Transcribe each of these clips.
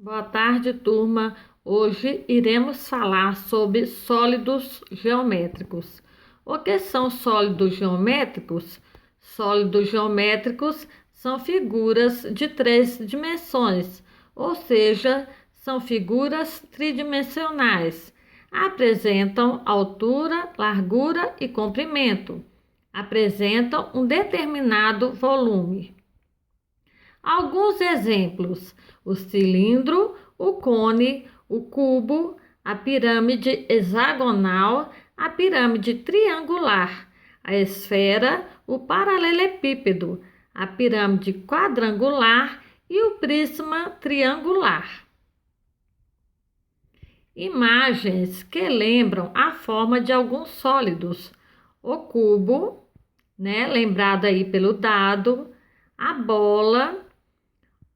Boa tarde, turma. Hoje iremos falar sobre sólidos geométricos. O que são sólidos geométricos? Sólidos geométricos são figuras de 3 dimensões, ou seja, são figuras tridimensionais. Apresentam altura, largura e comprimento. Apresentam um determinado volume. Alguns exemplos: o cilindro, o cone, o cubo, a pirâmide hexagonal, a pirâmide triangular, a esfera, o paralelepípedo, a pirâmide quadrangular e o prisma triangular. Imagens que lembram a forma de alguns sólidos: o cubo, lembrado aí pelo dado, a bola,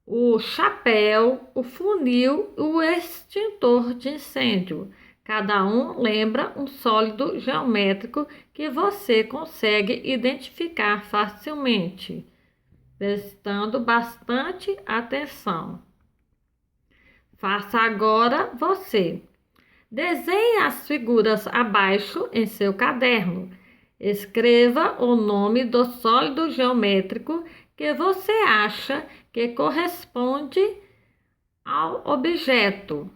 o chapéu, o funil e o extintor de incêndio. Cada um lembra um sólido geométrico que você consegue identificar facilmente, prestando bastante atenção. Faça agora você. Desenhe as figuras abaixo em seu caderno. Escreva o nome do sólido geométrico que você acha que corresponde ao objeto.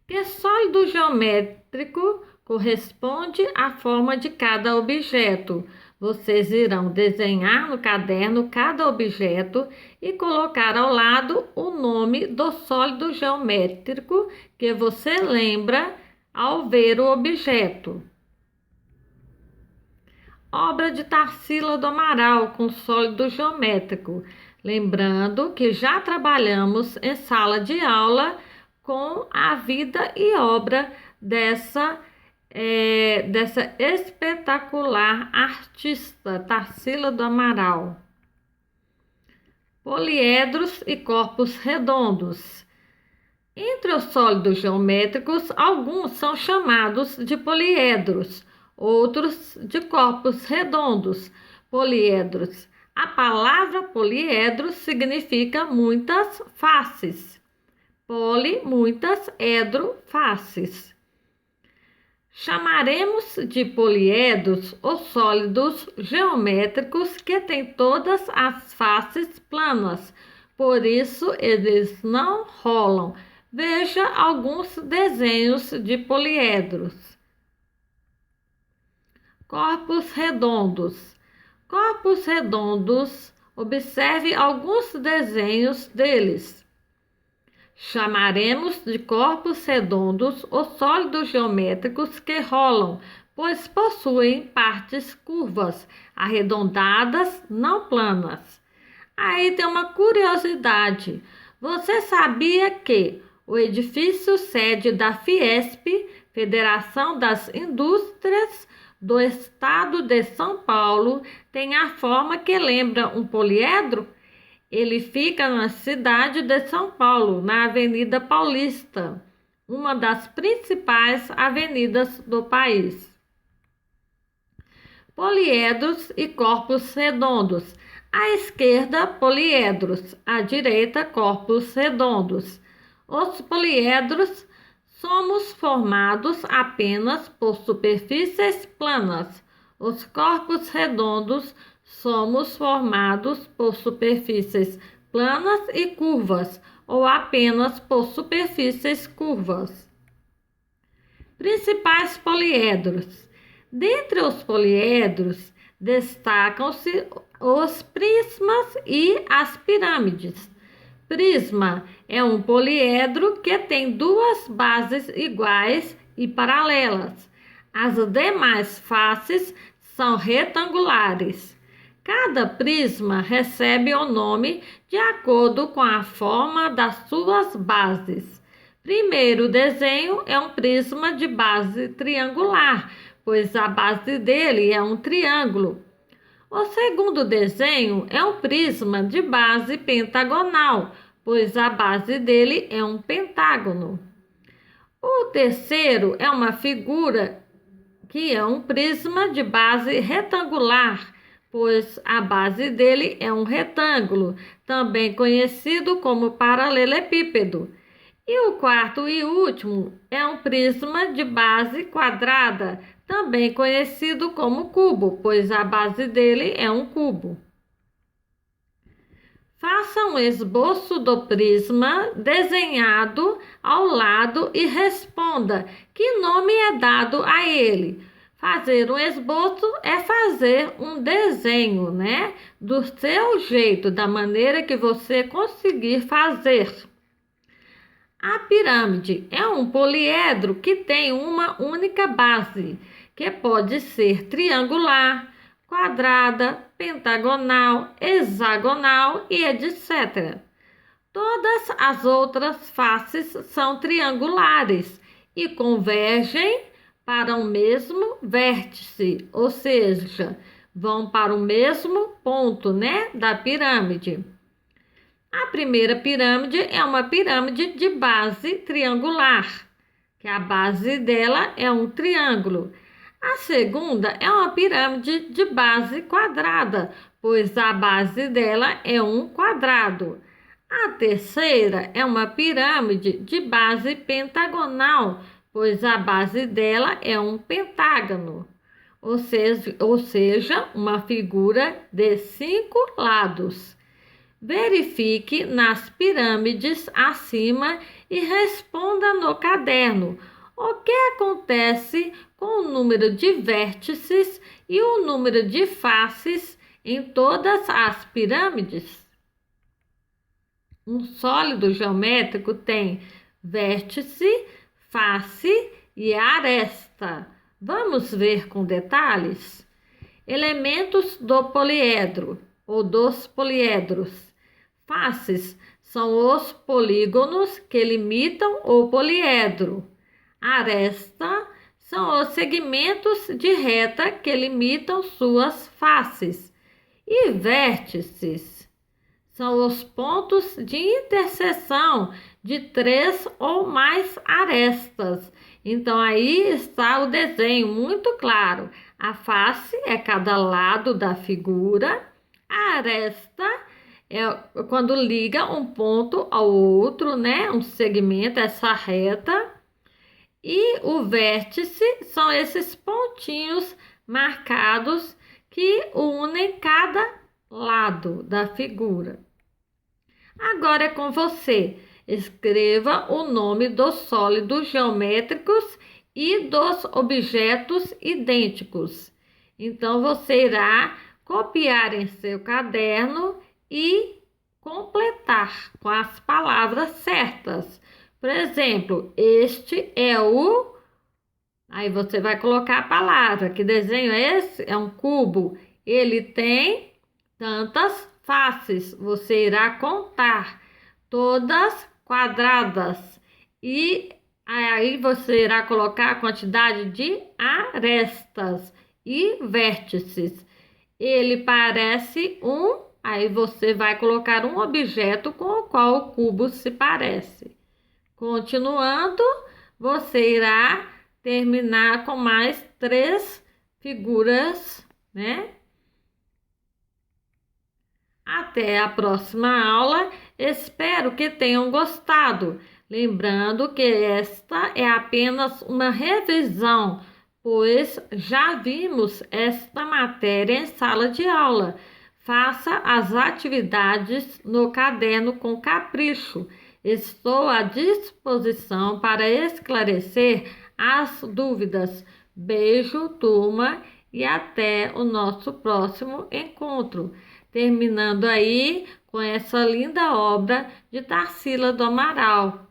Que sólido geométrico corresponde à forma de cada objeto? Vocês irão desenhar no caderno cada objeto e colocar ao lado o nome do sólido geométrico que você lembra ao ver o objeto. Obra de Tarsila do Amaral com sólido geométrico. Lembrando que já trabalhamos em sala de aula com a vida e obra dessa espetacular artista, Tarsila do Amaral. Poliedros e corpos redondos. Entre os sólidos geométricos, alguns são chamados de poliedros, outros de corpos redondos. Poliedros. A palavra poliedro significa muitas faces. Poli, muitas, edro, faces. Chamaremos de poliedros os sólidos geométricos que têm todas as faces planas, por isso eles não rolam. Veja alguns desenhos de poliedros. Corpos redondos. Corpos redondos, observe alguns desenhos deles. Chamaremos de corpos redondos os sólidos geométricos que rolam, pois possuem partes curvas, arredondadas, não planas. Aí tem uma curiosidade. Você sabia que o edifício sede da Fiesp, Federação das Indústrias do Estado de São Paulo, tem a forma que lembra um poliedro? Ele fica na cidade de São Paulo, na Avenida Paulista, uma das principais avenidas do país. Poliedros e corpos redondos. À esquerda, poliedros, à direita, corpos redondos. Os poliedros somos formados apenas por superfícies planas. Os corpos redondos somos formados por superfícies planas e curvas, ou apenas por superfícies curvas. Principais poliedros. Dentre os poliedros, destacam-se os prismas e as pirâmides. Prisma é um poliedro que tem duas bases iguais e paralelas. As demais faces são retangulares. Cada prisma recebe o nome de acordo com a forma das suas bases. Primeiro desenho é um prisma de base triangular, pois a base dele é um triângulo. O segundo desenho é um prisma de base pentagonal, pois a base dele é um pentágono. O terceiro é uma figura que é um prisma de base retangular, pois a base dele é um retângulo. também conhecido como paralelepípedo. E o quarto e último é um prisma de base quadrada, também conhecido como cubo, pois a base dele é um cubo. Faça um esboço do prisma desenhado ao lado e responda que nome é dado a ele. Fazer um esboço é fazer um desenho, né? Do seu jeito, da maneira que você conseguir fazer. A pirâmide é um poliedro que tem uma única base, que pode ser triangular, quadrada, pentagonal, hexagonal e etc. Todas as outras faces são triangulares e convergem para o mesmo vértice, ou seja, vão para o mesmo ponto, né, da pirâmide. A primeira pirâmide é uma pirâmide de base triangular, que a base dela é um triângulo. A segunda é uma pirâmide de base quadrada, pois a base dela é um quadrado. A terceira é uma pirâmide de base pentagonal, pois a base dela é um pentágono, ou seja, uma figura de 5 lados. Verifique nas pirâmides acima e responda no caderno o que acontece com o número de vértices e o número de faces em todas as pirâmides. Um sólido geométrico tem vértice, face e aresta. Vamos ver com detalhes? Elementos do poliedro ou dos poliedros. Faces são os polígonos que limitam o poliedro. Aresta são os segmentos de reta que limitam suas faces. E vértices são os pontos de interseção de 3 ou mais arestas. Então, aí está o desenho muito claro. A face é cada lado da figura. A aresta é quando liga um ponto ao outro, né? Um segmento, essa reta. E o vértice são esses pontinhos marcados que unem cada lado da figura. Agora é com você. Escreva o nome dos sólidos geométricos e dos objetos idênticos. Então, você irá copiar em seu caderno e completar com as palavras certas. Por exemplo, este é o... Aí você vai colocar a palavra. Que desenho é esse? É um cubo. Ele tem tantas faces. Você irá contar todas quadradas. E aí você irá colocar a quantidade de arestas e vértices. Ele parece um, aí você vai colocar um objeto com o qual o cubo se parece. Continuando, você irá terminar com mais 3 figuras, né? Até a próxima aula. Espero que tenham gostado. Lembrando que esta é apenas uma revisão, pois já vimos esta matéria em sala de aula. Faça as atividades no caderno com capricho. Estou à disposição para esclarecer as dúvidas. Beijo, turma, e até o nosso próximo encontro. Terminando aí com essa linda obra de Tarsila do Amaral.